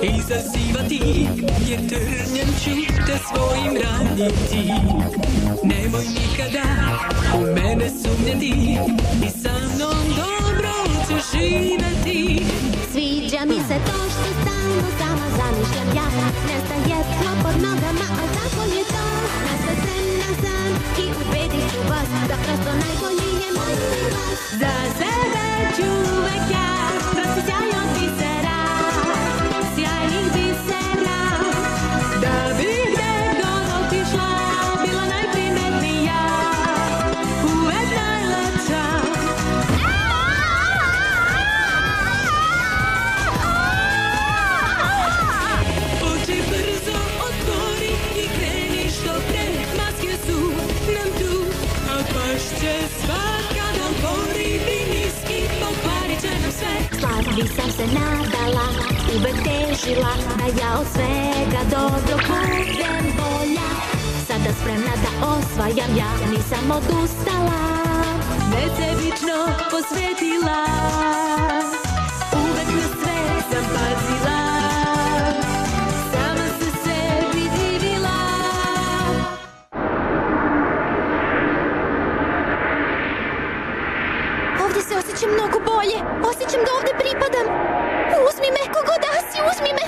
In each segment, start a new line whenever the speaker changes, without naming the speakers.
izazivati, jer trnjem ću te svojim raniti. Nemoj nikada u mene sumnjati i sa mnom dobro ćeš živeti.
Sviđa mi se to što stalno sama zamišljam ja. Nestaje tlo pod nogama, al tako je to. Na sve spremna sam i ubedit ću vas da prosto najbolji je moj glas.
Za sebe ću uvek ja prosti sjaj od bisera, sjajnih bisera. Da bi gde god otišla bila najprimetnija, uvek najlepša.
Oči brzo otvori i kreni što pre, maske su nam tu, a pašće svaka nam porivi niski, pokvarit će nam sve.
Slavi sam se nadala, uvek težila da ja od svega dobro budem bolja. Sada spremna da osvajam ja, nisam odustala.
Nesebično posvetila, uvek na sve sam pazila, sama se sebi divila.
Ovdje se osjećam mnogo bolje. Osjećam da ovdje pripadam. Uzmi me, kogod da si, uzmi me.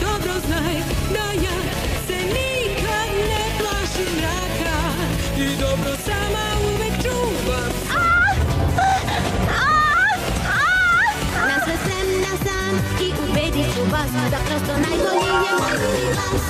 Dobro znaj da ja se nikad ne plašim mraka i dobro sama uvek čuvam.
Na sve spremna sam i ubedit ću vas da prosto najbolji je moj glas.